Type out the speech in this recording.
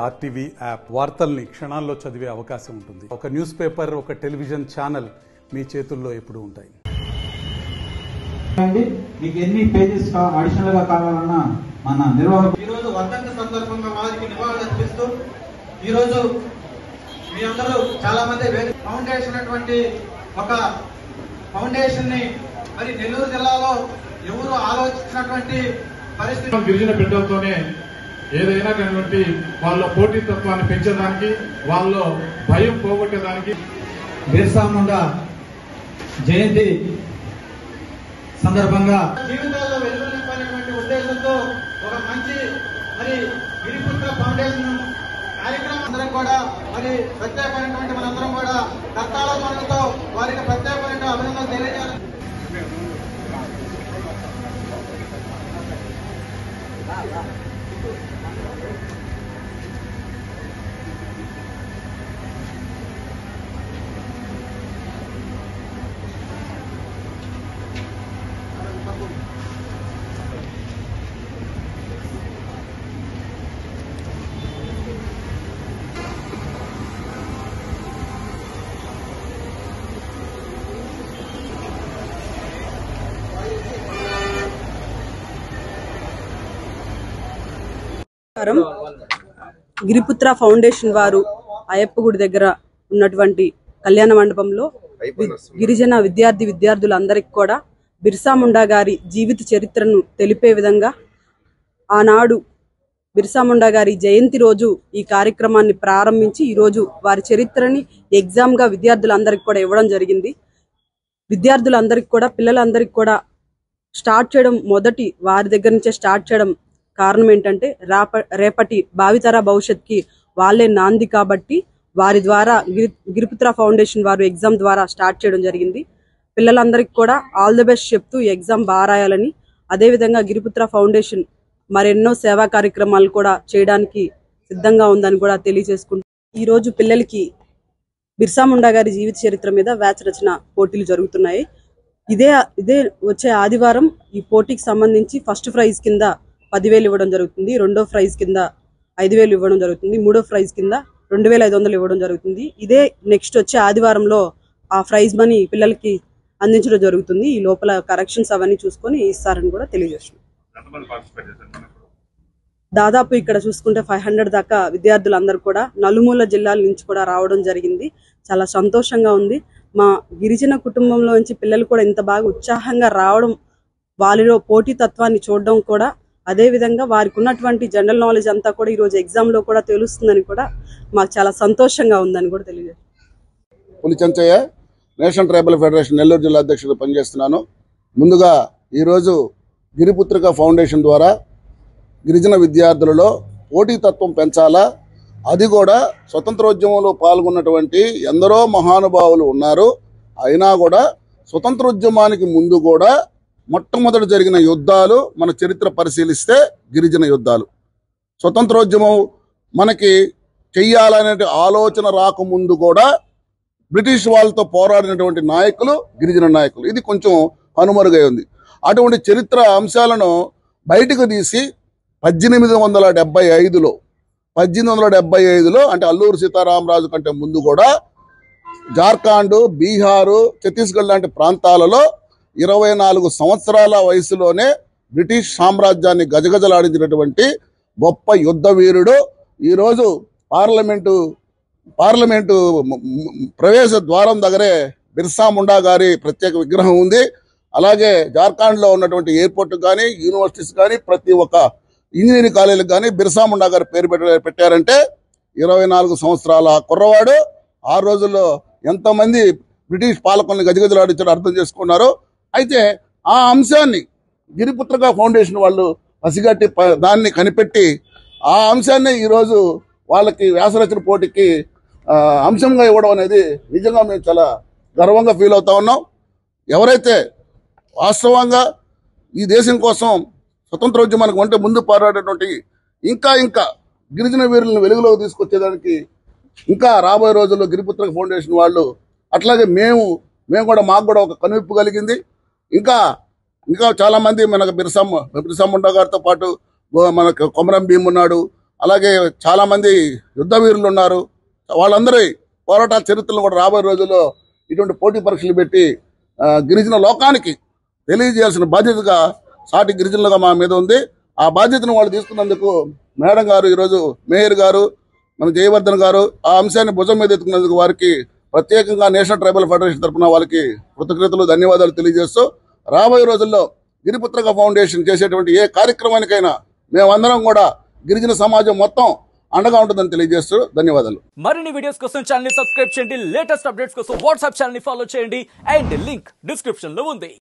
RTV app వార్తల్ని క్షణాల్లో చదివే అవకాశం ఉంటుంది. ఒక న్యూస్ పేపర్, ఒక టెలివిజన్ ఛానల్ మీ చేతుల్లో ఎప్పుడూ ఉంటాయి. మీకు ఎన్ని పేజెస్ అడిషనల్ గా కావాలన్నా మన నిర్వాహకులు ఈ రోజు వర్ధంతి సందర్భంగా వారికి నివాళులు అర్పిస్తూ ఈ రోజు మీ అందరూ చాలా మంది ఫౌండేషన్ అటువంటి ఒక ఫౌండేషన్ ని మరి నెల్లూరు జిల్లాలో ఎవరు ఆలోచించినటువంటి పరిస్థితి గిరిజన బిడ్డలతోనే ఏదైనా కానివ్వండి వాళ్ళ పోటీతత్వాన్ని పెంచడానికి, వాళ్ళ భయం పోగొట్టేదానికి బిర్సా ముండా జయంతి సందర్భంగా జీవితాల్లో వెలుగు నింపాలనేటువంటి ఉద్దేశంతో ఒక మంచి మరి గిరిపుత్ర ఫౌండేషన్ కార్యక్రమం అందరం కూడా మరి ప్రత్యేకమైనటువంటి మనందరం కూడా కర్తాళ ధ్వనులతో వారికి ప్రత్యేకమైన అభినందనలు తెలియజేయాలి. గిరిపుత్ర ఫౌండేషన్ వారు అయ్యప్ప గుడి దగ్గర ఉన్నటువంటి కళ్యాణ మండపంలో గిరిజన విద్యార్థులందరికీ కూడా బిర్సా ముండా గారి జీవిత చరిత్రను తెలిపే విధంగా ఆనాడు బిర్సా ముండా గారి జయంతి రోజు ఈ కార్యక్రమాన్ని ప్రారంభించి ఈరోజు వారి చరిత్రని ఎగ్జామ్ గా విద్యార్థులందరికీ కూడా ఇవ్వడం జరిగింది. విద్యార్థులందరికీ కూడా, పిల్లలందరికీ కూడా స్టార్ట్ చేయడం మొదటి వారి దగ్గర నుంచే స్టార్ట్ చేయడం కారణం ఏంటంటే రేపటి భావితర భవిష్యత్కి వాళ్ళే నాంది కాబట్టి వారి ద్వారా గిరిపుత్ర ఫౌండేషన్ వారు ఎగ్జామ్ ద్వారా స్టార్ట్ చేయడం జరిగింది. పిల్లలందరికీ కూడా ఆల్ ది బెస్ట్ చెప్తూ ఎగ్జామ్ బాగా రాయాలని, అదేవిధంగా గిరిపుత్ర ఫౌండేషన్ మరెన్నో సేవా కార్యక్రమాలు కూడా చేయడానికి సిద్ధంగా ఉందని కూడా తెలియజేసుకుంటూ ఈరోజు పిల్లలకి బిర్సా ముండా గారి జీవిత చరిత్ర మీద వ్యాచ రచన పోటీలు జరుగుతున్నాయి. ఇదే వచ్చే ఆదివారం ఈ పోటీకి సంబంధించి ఫస్ట్ ప్రైజ్ కింద 10,000 ఇవ్వడం జరుగుతుంది, రెండో ప్రైజ్ కింద 5,000 ఇవ్వడం జరుగుతుంది, మూడో ప్రైజ్ కింద 2,500 ఇవ్వడం జరుగుతుంది. ఇదే నెక్స్ట్ వచ్చే ఆదివారంలో ఆ ప్రైజ్ మనీ పిల్లలకి అందించడం జరుగుతుంది. ఈ లోపల కరెక్షన్స్ అవన్నీ చూసుకొని ఇస్తారని కూడా తెలియజేస్తున్నాం. దాదాపు ఇక్కడ చూసుకుంటే 500 దాకా విద్యార్థులందరూ కూడా నలుమూల జిల్లాల నుంచి కూడా రావడం జరిగింది. చాలా సంతోషంగా ఉంది. మా గిరిజన కుటుంబంలో నుంచి పిల్లలు కూడా ఇంత బాగా ఉత్సాహంగా రావడం, వారిలో పోటీ తత్వాన్ని చూడడం కూడా, అదే విధంగా వారికి ఉన్నటువంటి జనరల్ నాలెడ్జ్ అంతా కూడా ఈరోజు ఎగ్జామ్ లో కూడా తెలుస్తుందని కూడా మాకు చాలా సంతోషంగా ఉందని కూడా తెలియజేస్తాను. పులిచెంచయ్య, నేషనల్ ట్రైబల్ ఫెడరేషన్ నెల్లూరు జిల్లా అధ్యక్షుడు పనిచేస్తున్నాను. ముందుగా ఈరోజు గిరిపుత్రిక ఫౌండేషన్ ద్వారా గిరిజన విద్యార్థులలో పోటీతత్వం పెంచాలా, అది కూడా స్వతంత్రోద్యమంలో పాల్గొన్నటువంటి ఎందరో మహానుభావులు ఉన్నారు. అయినా కూడా స్వతంత్రోద్యమానికి ముందు కూడా మొట్టమొదటి జరిగిన యుద్ధాలు మన చరిత్ర పరిశీలిస్తే గిరిజన యుద్ధాలు. స్వతంత్రోద్యమం మనకి చెయ్యాలనే ఆలోచన రాకముందు కూడా బ్రిటిష్ వాళ్ళతో పోరాడినటువంటి నాయకులు గిరిజన నాయకులు. ఇది కొంచెం కనుమరుగై ఉంది. అటువంటి చరిత్ర అంశాలను బయటకు తీసి 1875లో అంటే అల్లూరు సీతారామరాజు కంటే ముందు కూడా జార్ఖండ్, బీహారు, ఛత్తీస్గఢ్ లాంటి ప్రాంతాలలో 24 సంవత్సరాల వయసులోనే బ్రిటిష్ సామ్రాజ్యాన్ని గజగజలాడించినటువంటి గొప్ప యుద్ధ వీరుడు. ఈరోజు పార్లమెంటు ప్రవేశ ద్వారం దగ్గరే బిర్సా ముండా గారి ప్రత్యేక విగ్రహం ఉంది. అలాగే జార్ఖండ్లో ఉన్నటువంటి ఎయిర్పోర్ట్ కానీ, యూనివర్సిటీస్ కానీ, ప్రతి ఒక్క ఇంజనీరింగ్ కాలేజీలకు కానీ బిర్సా ముండా గారి పేరు పెట్టారంటే 24 సంవత్సరాల కుర్రవాడు ఆ రోజుల్లో ఎంతమంది బ్రిటిష్ పాలకుల్ని గజగజలాడించారో అర్థం చేసుకున్నారు. అయితే ఆ అంశాన్ని గిరిపుత్రిక ఫౌండేషన్ వాళ్ళు పసిగట్టి దాన్ని కనిపెట్టి ఆ అంశాన్ని ఈరోజు వాళ్ళకి వ్యాసరచన పోటీకి అంశంగా ఇవ్వడం అనేది నిజంగా మేము చాలా గర్వంగా ఫీల్ అవుతా ఉన్నాం. ఎవరైతే వాస్తవంగా ఈ దేశం కోసం స్వతంత్రోద్యమానికి వంట ముందు పోరాడేటువంటి ఇంకా గిరిజన వీరులను వెలుగులోకి తీసుకొచ్చేదానికి ఇంకా రాబోయే రోజుల్లో గిరిపుత్రిక ఫౌండేషన్ వాళ్ళు, అట్లాగే మేము కూడా మాకు కూడా ఒక కనువిప్పు కలిగింది. ఇంకా చాలా మంది మనకు బిర్సా ముండా గారితో పాటు మనకు కొమరం భీమ్ ఉన్నాడు, అలాగే చాలామంది యుద్ధ వీరులు ఉన్నారు. వాళ్ళందరి పోరాటాల చరిత్రలు కూడా రాబోయే రోజుల్లో ఇటువంటి పోటీ పరీక్షలు పెట్టి గిరిజన లోకానికి తెలియజేయాల్సిన బాధ్యతగా సాటి గిరిజనులుగా మా మీద ఉంది. ఆ బాధ్యతను వాళ్ళు తీసుకున్నందుకు మేడం గారు, ఈరోజు మేయర్ గారు, మన జయవర్ధన్ గారు ఆ అంశాన్ని భుజం మీద ఎత్తుకున్నందుకు వారికి ప్రత్యేకంగా నేషనల్ ట్రైబల్ ఫెడరేషన్ తరఫున వాళ్ళకి కృతజ్ఞతలు, ధన్యవాదాలు తెలియజేస్తూ రాబోయే రోజుల్లో గిరిపుత్రక ఫౌండేషన్ చేసేటువంటి ఏ కార్యక్రమానికైనా మేమందరం కూడా గిరిజన సమాజం మొత్తం అండగా ఉంటుందని తెలియజేస్తూ ధన్యవాదాలు. మరిన్ని వీడియోస్ కోసం ఛానల్ ని సబ్స్క్రైబ్ చేయండి. లేటెస్ట్ అప్డేట్స్ కోసం వాట్సాప్ ఛానల్ ని ఫాలో చేయండి. అండ్ లింక్ డిస్క్రిప్షన్ లో ఉంది.